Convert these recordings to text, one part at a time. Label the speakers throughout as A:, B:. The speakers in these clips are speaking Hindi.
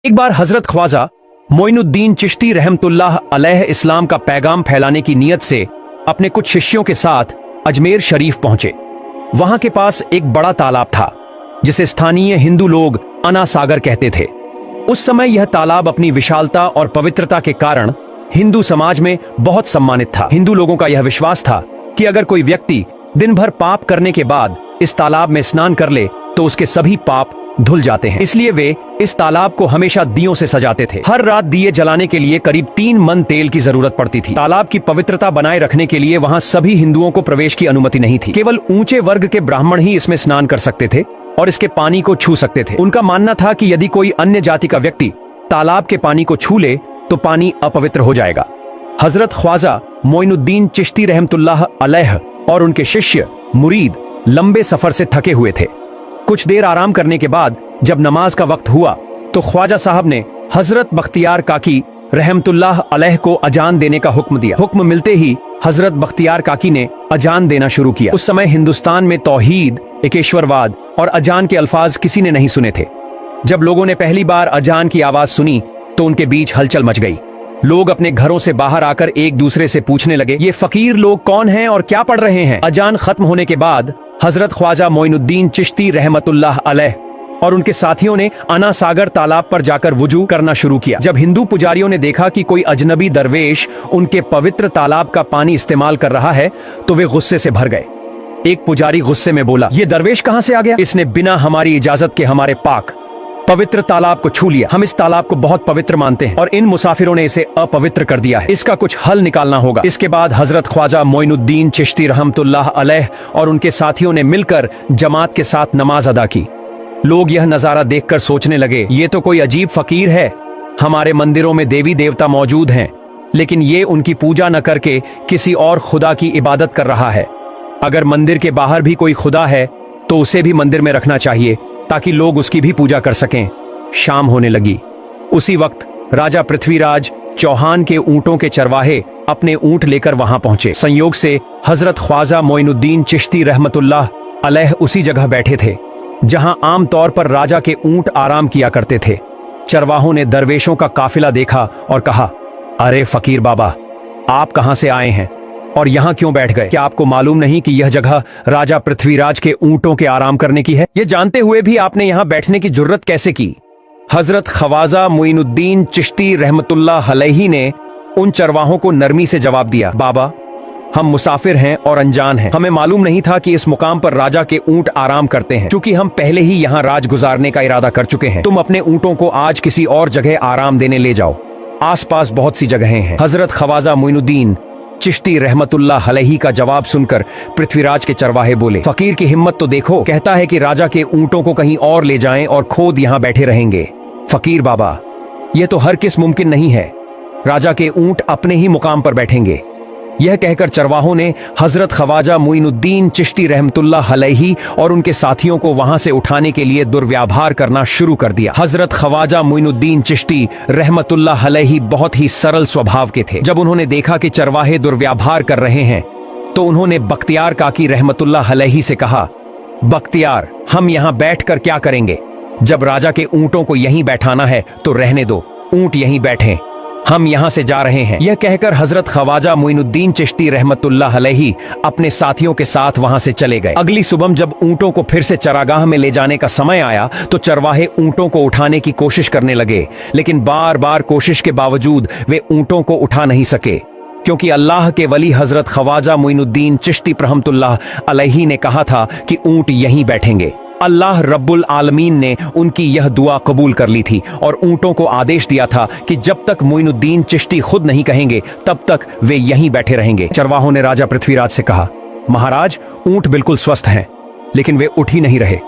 A: एक बार हजरत ख्वाजा मोइनुद्दीन चिश्ती रहमतुल्लाह अलैह इस्लाम का पैगाम फैलाने की नीयत से अपने कुछ शिष्यों के साथ अजमेर शरीफ पहुंचे। वहां के पास एक बड़ा तालाब था जिसे स्थानीय हिंदू लोग अना सागर कहते थे। उस समय यह तालाब अपनी विशालता और पवित्रता के कारण हिंदू समाज में बहुत सम्मानित था। हिंदू लोगों का यह विश्वास था कि अगर कोई व्यक्ति दिन भर पाप करने के बाद इस तालाब में स्नान कर ले तो उसके सभी पाप धुल जाते हैं। इसलिए वे इस तालाब को हमेशा दियों से सजाते थे। हर रात दिए जलाने के लिए करीब 3 मन तेल की जरूरत पड़ती थी। तालाब की पवित्रता बनाए रखने के लिए वहां सभी हिंदुओं को प्रवेश की अनुमति नहीं थी। केवल ऊंचे वर्ग के ब्राह्मण ही इसमें स्नान कर सकते थे और इसके पानी को छू सकते थे। उनका मानना था कि यदि कोई अन्य जाति का व्यक्ति तालाब के पानी को छू ले तो पानी अपवित्र हो जाएगा। हजरत ख्वाजा मोइनुद्दीन चिश्ती रहमतुल्लाह अलैह और उनके शिष्य मुरीद लंबे सफर से थके हुए थे। कुछ देर आराम करने के बाद जब नमाज का वक्त हुआ तो ख्वाजा साहब ने हजरत बख्तियार काकी रहमतुल्लाह अलैह को अजान देने का हुक्म दिया। हुक्म मिलते ही हजरत बख्तियार काकी ने अजान देना शुरू किया। उस समय हिंदुस्तान में तौहीद, एकेश्वरवाद और अजान के अल्फाज किसी ने नहीं सुने थे। जब लोगों ने पहली बार अजान की आवाज सुनी तो उनके बीच हलचल मच गई। लोग अपने घरों से बाहर आकर एक दूसरे से पूछने लगे, ये फकीर लोग कौन हैं और क्या पढ़ रहे हैं। अजान खत्म होने के बाद हजरत ख्वाजा मोइनुद्दीन चिश्ती रहमतुल्लाह अलैह और उनके साथियों ने अना सागर तालाब पर जाकर वुजू करना शुरू किया। जब हिंदू पुजारियों ने देखा कि कोई अजनबी दरवेश उनके पवित्र तालाब का पानी इस्तेमाल कर रहा है तो वे गुस्से से भर गए। एक पुजारी गुस्से में बोला, ये दरवेश कहां से आ गया? इसने बिना हमारी इजाजत के हमारे पाक पवित्र तालाब को छू लिया। हम इस तालाब को बहुत पवित्र मानते हैं और इन मुसाफिरों ने इसे अपवित्र कर दिया है। इसका कुछ हल निकालना होगा। इसके बाद हजरत ख्वाजा मोइनुद्दीन चिश्ती रहमतुल्लाह अलैह और उनके साथियों ने मिलकर जमात के साथ नमाज अदा की। लोग यह नजारा देखकर सोचने लगे, ये तो कोई अजीब फकीर है। हमारे मंदिरों में देवी देवता मौजूद हैं, लेकिन ये उनकी पूजा न करके किसी और खुदा की इबादत कर रहा है। अगर मंदिर के बाहर भी कोई खुदा है तो उसे भी मंदिर में रखना चाहिए ताकि लोग उसकी भी पूजा कर सकें। शाम होने लगी। उसी वक्त राजा पृथ्वीराज चौहान के ऊंटों के चरवाहे अपने ऊंट लेकर वहां पहुंचे। संयोग से हजरत ख्वाजा मोइनुद्दीन चिश्ती रहमतुल्लाह अलैह उसी जगह बैठे थे जहां आम तौर पर राजा के ऊंट आराम किया करते थे। चरवाहों ने दरवेशों का काफिला देखा और कहा, अरे फकीर बाबा, आप कहां से आए हैं और यहाँ क्यों बैठ गए? क्या आपको मालूम नहीं कि यह जगह राजा पृथ्वीराज के ऊंटों के आराम करने की है? ये जानते हुए भी आपने यहाँ बैठने की जुर्रत कैसे की? हजरत ख्वाजा मोइनुद्दीन चिश्ती रहमतुल्लाह अलैही ने उन चरवाहों को नरमी से जवाब दिया, बाबा, हम मुसाफिर हैं और अनजान हैं। हमें मालूम नहीं था कि इस मुकाम पर राजा के ऊंट आराम करते हैं। चूंकि हम पहले ही यहाँ राज गुजारने का इरादा कर चुके हैं, तुम अपने ऊंटों को आज किसी और जगह आराम देने ले जाओ। आसपास बहुत सी जगहें हैं। हजरत ख्वाजा मोइनुद्दीन चिश्ती रहमतुल्लाह अलैही का जवाब सुनकर पृथ्वीराज के चरवाहे बोले, फकीर की हिम्मत तो देखो, कहता है कि राजा के ऊंटों को कहीं और ले जाएं और खुद यहाँ बैठे रहेंगे। फकीर बाबा, यह तो हर किस मुमकिन नहीं है। राजा के ऊंट अपने ही मुकाम पर बैठेंगे। यह कहकर चरवाहों ने हजरत ख्वाजा मोइनुद्दीन चिश्ती रहमतुल्लाह अलैही और उनके साथियों को वहां से उठाने के लिए दुर्व्यवहार करना शुरू कर दिया। हजरत ख्वाजा मोइनुद्दीन चिश्ती रहमतुल्लाह अलैही बहुत ही सरल स्वभाव के थे। जब उन्होंने देखा कि चरवाहे दुर्व्यवहार कर रहे हैं तो उन्होंने बख्तियार काकी रहमतुल्लाह अलैही से कहा, बख्तियार, हम यहाँ बैठकर क्या करेंगे? जब राजा के ऊंटों को यहीं बैठाना है तो रहने दो, ऊंट यहीं बैठे, हम यहाँ से जा रहे हैं। यह कहकर हजरत ख्वाजा मोइनुद्दीन चिश्ती रहमतुल्लाह अलैही अपने साथियों के साथ वहां से चले गए। अगली सुबह जब ऊंटों को फिर से चरागाह में ले जाने का समय आया तो चरवाहे ऊंटों को उठाने की कोशिश करने लगे, लेकिन बार बार कोशिश के बावजूद वे ऊंटों को उठा नहीं सके, क्योंकि अल्लाह के वली हजरत ख्वाजा मोइनुद्दीन चिश्ती रहमतुल्लाह अलैही ने कहा था कि ऊंट यहीं बैठेंगे। अल्लाह रब्बुल आलमीन ने उनकी यह दुआ कबूल कर ली थी और ऊंटों को आदेश दिया था कि जब तक मोइनुद्दीन चिश्ती खुद नहीं कहेंगे तब तक वे यहीं बैठे रहेंगे। चरवाहों ने राजा पृथ्वीराज से कहा, महाराज, ऊंट बिल्कुल स्वस्थ हैं, लेकिन वे उठ ही नहीं रहे।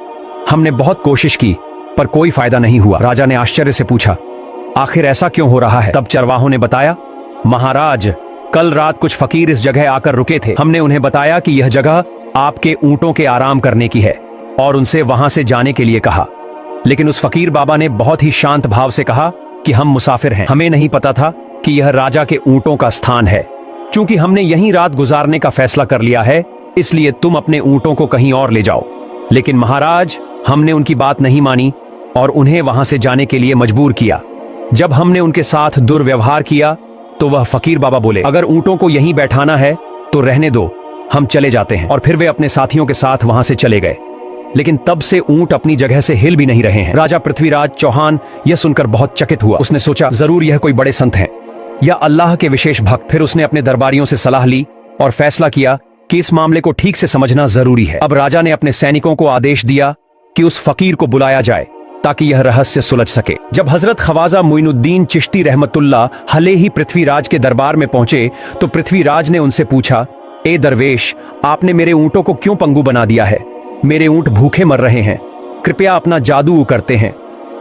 A: हमने बहुत कोशिश की पर कोई फायदा नहीं हुआ। राजा ने आश्चर्य से पूछा, आखिर ऐसा क्यों हो रहा है? तब चरवाहों ने बताया, महाराज, कल रात कुछ फकीर इस जगह आकर रुके थे। हमने उन्हें बताया कि यह जगह आपके ऊंटों के आराम करने की है और उनसे वहां से जाने के लिए कहा, लेकिन उस फकीर बाबा ने बहुत ही शांत भाव से कहा कि हम मुसाफिर हैं, हमें नहीं पता था कि यह राजा के ऊंटों का स्थान है। चूंकि हमने यहीं रात गुजारने का फैसला कर लिया है, इसलिए तुम अपने ऊंटों को कहीं और ले जाओ। लेकिन महाराज, हमने उनकी बात नहीं मानी और उन्हें वहां से जाने के लिए मजबूर किया। जब हमने उनके साथ दुर्व्यवहार किया तो वह फकीर बाबा बोले, अगर ऊंटों को यहीं बैठाना है तो रहने दो, हम चले जाते हैं। और फिर वे अपने साथियों के साथ वहां से चले गए। लेकिन तब से ऊंट अपनी जगह से हिल भी नहीं रहे हैं। राजा पृथ्वीराज चौहान यह सुनकर बहुत चकित हुआ। उसने सोचा, जरूर यह कोई बड़े संत हैं या अल्लाह के विशेष भक्त। फिर उसने अपने दरबारियों से सलाह ली और फैसला किया कि इस मामले को ठीक से समझना जरूरी है। अब राजा ने अपने सैनिकों को आदेश दिया कि उस फकीर को बुलाया जाए ताकि यह रहस्य सुलझ सके। जब हजरत ख्वाजा मोइनुद्दीन चिश्ती रहमतुल्लाह हले ही पृथ्वीराज के दरबार में पहुंचे तो पृथ्वीराज ने उनसे पूछा, ए दरवेश, आपने मेरे ऊंटों को क्यों पंगु बना दिया है? मेरे ऊंट भूखे मर रहे हैं, कृपया अपना जादू करते हैं।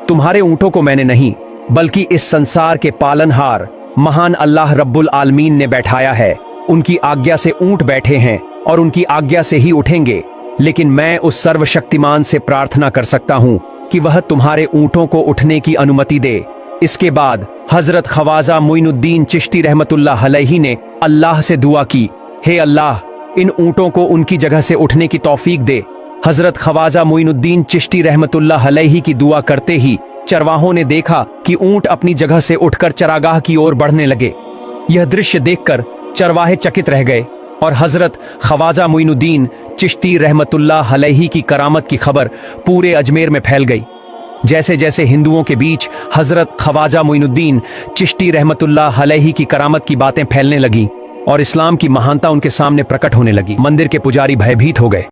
A: तुम्हारे ऊंटों को मैंने नहीं बल्कि इस संसार के पालनहार महान अल्लाह रब्बुल आलमीन ने बैठाया है। उनकी आज्ञा से ऊंट बैठे हैं और उनकी आज्ञा से ही उठेंगे। लेकिन मैं उस सर्वशक्तिमान से प्रार्थना कर सकता हूं कि वह तुम्हारे ऊंटों को उठने की अनुमति दे। इसके बाद हजरत ख्वाजा मोइनुद्दीन चिश्ती रहमतुल्लाह अलैहि ने अल्लाह से दुआ की, हे अल्लाह, इन ऊंटों को उनकी जगह से उठने की तौफीक दे। हजरत ख्वाजा मोइनुद्दीन चिश्ती रहमतुल्लाह अलैहि की दुआ करते ही चरवाहों ने देखा कि ऊंट अपनी जगह से उठकर चरागाह की ओर बढ़ने लगे। यह दृश्य देखकर चरवाहे चकित रह गए और हजरत ख्वाजा मोइनुद्दीन चिश्ती रहमतुल्लाह अलैहि की करामत की खबर पूरे अजमेर में फैल गई। जैसे जैसे हिंदुओं के बीच हजरत ख्वाजा मोइनुद्दीन चिश्ती रहमतुल्लाह अलैहि की करामत की बातें फैलने लगीं और इस्लाम की महानता उनके सामने प्रकट होने लगी, मंदिर के पुजारी भयभीत हो गए।